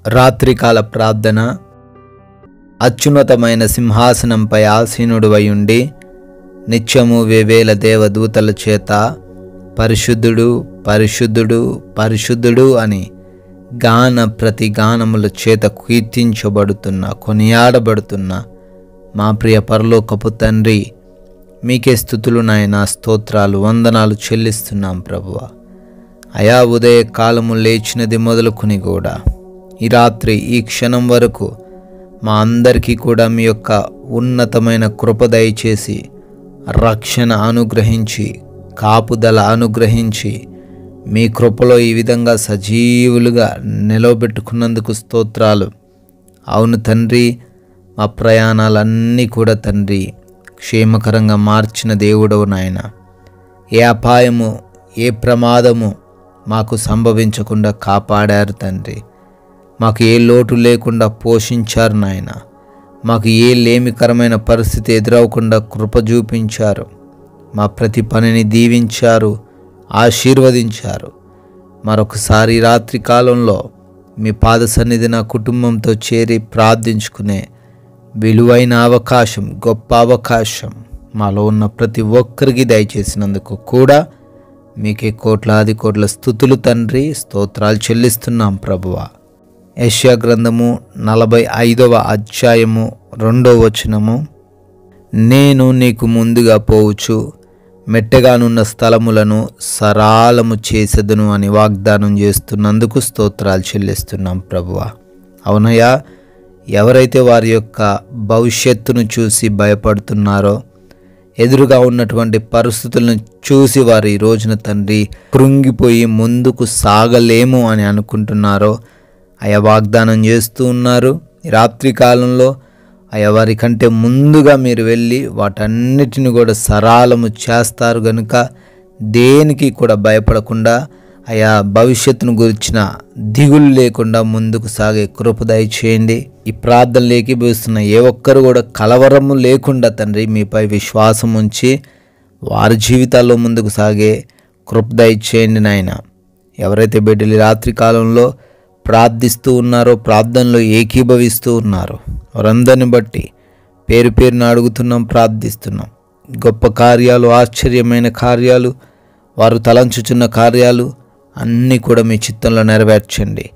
రాత్రికాల ప్రార్థన. అత్యున్నతమైన సింహాసనంపై ఆసీనుడవై ఉండి నిత్యము వేవేల దేవదూతల చేత పరిశుద్ధుడు పరిశుద్ధుడు పరిశుద్ధుడు అని ప్రతి గానముల చేత కీర్తించబడుతున్న కొనియాడబడుతున్న మా ప్రియ పరలోకపు తండ్రి, మీకే స్తుతులు నాయనా, స్తోత్రాలు, వందనాలు చెల్లిస్తున్నాం ప్రభువా. అయా, ఉదయ కాలము లేచినది మొదలుకొని కూడా ఈ రాత్రి ఈ క్షణం వరకు మా అందరికీ కూడా మీ యొక్క ఉన్నతమైన కృప దయచేసి రక్షణ అనుగ్రహించి కాపుదల అనుగ్రహించి మీ కృపలో ఈ విధంగా సజీవులుగా నిలవబెట్టుకున్నందుకు స్తోత్రాలు. అవును తండ్రి, మా ప్రయాణాలన్నీ కూడా తండ్రి క్షేమకరంగా మార్చిన దేవుడవు నాయన. ఏ అపాయము ఏ ప్రమాదము మాకు సంభవించకుండా కాపాడారు తండ్రి. మాకు ఏ లోటు లేకుండా పోషించారు నాయన. మాకు ఏ లేమికరమైన పరిస్థితి ఎదురవకుండా కృప చూపించారు. మా ప్రతి పనిని దీవించారు, ఆశీర్వదించారు. మరొకసారి రాత్రి కాలంలో మీ పాద సన్నిధి నా కుటుంబంతో చేరి ప్రార్థించుకునే విలువైన అవకాశం, గొప్ప అవకాశం మాలో ఉన్న ప్రతి ఒక్కరికి దయచేసినందుకు కూడా మీకే కోట్లాది కోట్ల స్తుతులు తండ్రి, స్తోత్రాలు చెల్లిస్తున్నాం ప్రభువా. యెషయా గ్రంథము 45వ అధ్యాయము 2వ వచనము. నేను నీకు ముందుగా పోవచ్చు, మెట్టగానున్న స్థలములను సరాలము చేసేదను అని వాగ్దానం చేస్తున్నందుకు స్తోత్రాలు చెల్లిస్తున్నాం ప్రభువా. అవునయ్యా, ఎవరైతే వారి యొక్క భవిష్యత్తును చూసి భయపడుతున్నారో, ఎదురుగా ఉన్నటువంటి పరిస్థితులను చూసి వారు ఈ రోజున తండ్రి కృంగిపోయి ముందుకు సాగలేము అని అనుకుంటున్నారో, అయా వాగ్దానం చేస్తూ ఉన్నారు. ఈ రాత్రి కాలంలో అయా వారి కంటే ముందుగా మీరు వెళ్ళి వాటన్నిటిని కూడా సరాలము చేస్తారు గనుక దేనికి కూడా భయపడకుండా అయా భవిష్యత్తును గురించిన దిగులు లేకుండా ముందుకు సాగే కృప దయచేయండి. ఈ ప్రార్థనలు ఏకీభవిస్తున్న ఏ ఒక్కరు కూడా కలవరము లేకుండా తండ్రి మీపై విశ్వాసం ఉంచి వారి జీవితాల్లో ముందుకు సాగే కృప దయచేయండి నాయన. ఎవరైతే బిడ్డలు రాత్రి కాలంలో ప్రార్థిస్తూ ఉన్నారో, ప్రార్థనలో ఏకీభవిస్తూ ఉన్నారో, వారందరిని బట్టి పేరు పేరున అడుగుతున్నాం, ప్రార్థిస్తున్నాం. గొప్ప కార్యాలు, ఆశ్చర్యమైన కార్యాలు, వారు తలంచుచున్న కార్యాలు అన్నీ కూడా మీ చిత్తంలో నెరవేర్చండి.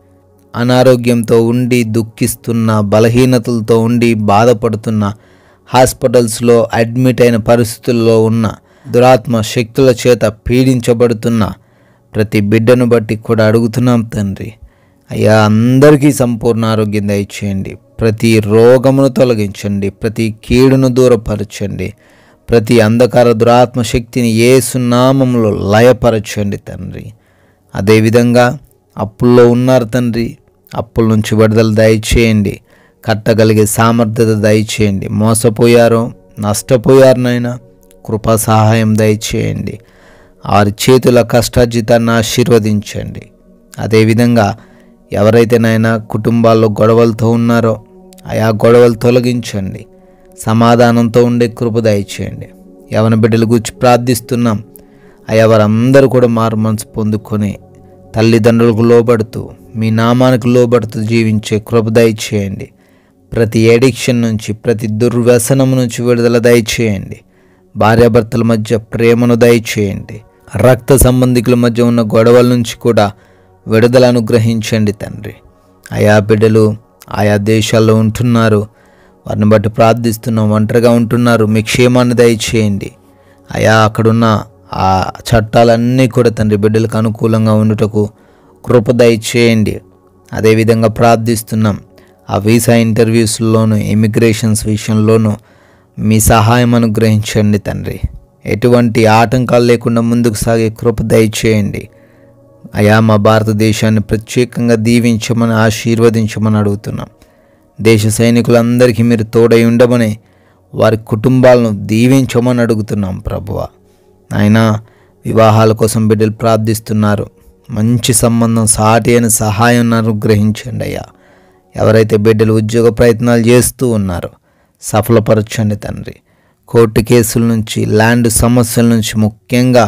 అనారోగ్యంతో ఉండి దుఃఖిస్తున్న, బలహీనతలతో ఉండి బాధపడుతున్న, హాస్పిటల్స్లో అడ్మిట్ అయిన పరిస్థితుల్లో ఉన్న, దురాత్మ శక్తుల చేత పీడించబడుతున్న ప్రతి బిడ్డను బట్టి కూడా అడుగుతున్నాం తండ్రి. అయ్యా, అందరికీ సంపూర్ణ ఆరోగ్యం దయచేయండి. ప్రతి రోగమును తొలగించండి, ప్రతి కీడును దూరపరచండి, ప్రతి అంధకార దురాత్మ శక్తిని యేసు నామములో లయపరచండి తండ్రి. అదేవిధంగా అప్పుల్లో ఉన్నారు తండ్రి, అప్పుల నుంచి విడుదల దయచేయండి, కట్టగలిగే సామర్థ్యత దయచేయండి. మోసపోయారో, నష్టపోయారు నాయన, కృపా సహాయం దయచేయండి. వారి చేతుల కష్టార్జితాన్ని ఆశీర్వదించండి. అదేవిధంగా ఎవరైతే నాయన కుటుంబాల్లో గొడవలతో ఉన్నారో ఆయా గొడవలు తొలగించండి, సమాధానంతో ఉండే కృప దయచేయండి. యవన బిడ్డల గురించి ప్రార్థిస్తున్నాం. అయా, వారందరూ కూడా మారు మనసు పొందుకొని తల్లిదండ్రులకు లోబడుతూ మీ నామానికి లోబడుతూ జీవించే కృప దయచేయండి. ప్రతి ఎడిక్షన్ నుంచి, ప్రతి దుర్వ్యసనం నుంచి విడుదల దయచేయండి. భార్యాభర్తల మధ్య ప్రేమను దయచేయండి. రక్త సంబంధికుల మధ్య ఉన్న గొడవల నుంచి కూడా విడుదల అనుగ్రహించండి తండ్రి. ఆయా బిడ్డలు ఆయా దేశాల్లో ఉంటున్నారు, వారిని బట్టి ప్రార్థిస్తున్నాం. ఒంటరిగా ఉంటున్నారు, మీ క్షేమాన్ని దయచేయండి. ఆయా అక్కడున్న ఆ చట్టాలన్నీ కూడా తండ్రి బిడ్డలకు అనుకూలంగా ఉండుటకు కృప దయచేయండి. అదేవిధంగా ప్రార్థిస్తున్నాం. ఆ వీసా ఇంటర్వ్యూస్లోనూ, ఇమిగ్రేషన్స్ విషయంలోనూ మీ సహాయం అనుగ్రహించండి తండ్రి. ఎటువంటి ఆటంకాలు లేకుండా ముందుకు సాగే కృప దయచేయండి. అయా, మా భారతదేశాన్ని ప్రత్యేకంగా దీవించమని, ఆశీర్వదించమని అడుగుతున్నాం. దేశ సైనికులందరికీ మీరు తోడై ఉండమని, వారి కుటుంబాలను దీవించమని అడుగుతున్నాం ప్రభువా. ఆయన వివాహాల కోసం బిడ్డలు ప్రార్థిస్తున్నారు. మంచి సంబంధం, సాటి అయిన సహాయం అనుగ్రహించండి అయ్యా. ఎవరైతే బిడ్డలు ఉద్యోగ ప్రయత్నాలు చేస్తూ ఉన్నారో సఫలపరచండి తండ్రి. కోర్టు కేసుల నుంచి, ల్యాండ్ సమస్యల నుంచి ముఖ్యంగా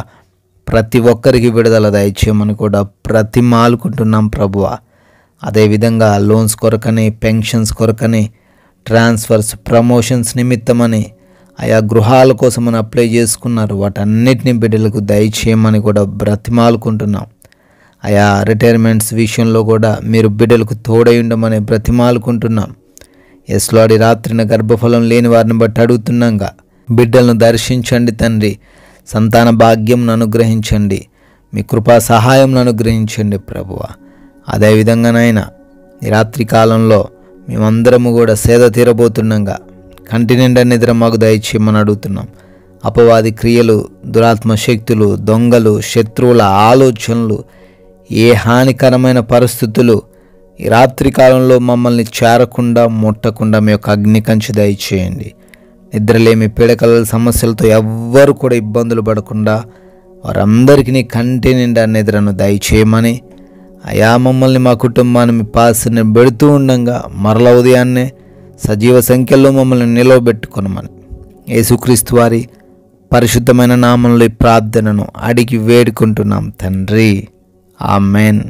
ప్రతి ఒక్కరికి విడుదల దయచేయమని కూడా ప్రతిమాలుకుంటున్నాం ప్రభువా. అదేవిధంగా లోన్స్ కొరకని, పెన్షన్స్ కొరకని, ట్రాన్స్ఫర్స్, ప్రమోషన్స్ నిమిత్తమని ఆయా గృహాల కోసమని అప్లై చేసుకున్నారు. వాటన్నిటిని బిడ్డలకు దయచేయమని కూడా బ్రతిమాలుకుంటున్నాం. ఆయా రిటైర్మెంట్స్ విషయంలో కూడా మీరు బిడ్డలకు తోడై ఉండమని బ్రతిమాలుకుంటున్నాం. ఎస్లాడి రాత్రిన గర్భఫలం లేని వారిని బట్టి అడుగుతున్నాగా బిడ్డలను దర్శించండి తండ్రి. సంతాన భాగ్యంను అనుగ్రహించండి. మీ కృపా సహాయంను అనుగ్రహించండి ప్రభువా. అదేవిధంగానైనా ఈ రాత్రి కాలంలో మేమందరము కూడా సేద తీరబోతున్నాగా కంటి నిండా నిద్ర మాకు దయచేయమని అడుగుతున్నాం. అపవాది క్రియలు, దురాత్మ శక్తులు, దొంగలు, శత్రువుల ఆలోచనలు, ఏ హానికరమైన పరిస్థితులు ఈ రాత్రి కాలంలో మమ్మల్ని చేరకుండా, ముట్టకుండా మీ యొక్క అగ్ని కంచి దయచేయండి. నిద్రలేమి, పీడకల సమస్యలతో ఎవ్వరు కూడా ఇబ్బందులు పడకుండా వారందరికీ కంటి నిండా నిద్రను దయచేయమని, అయా మమ్మల్ని, మా కుటుంబాన్ని మీ పాసని పెడుతూ ఉండగా మరల ఉదయాన్నే సజీవ సంఖ్యలో మమ్మల్ని నిలవబెట్టుకొనమని యేసుక్రీస్తు వారి పరిశుద్ధమైన నామంలో ఈ ప్రార్థనను అడిగి వేడుకుంటున్నాం తండ్రి. ఆమెన్.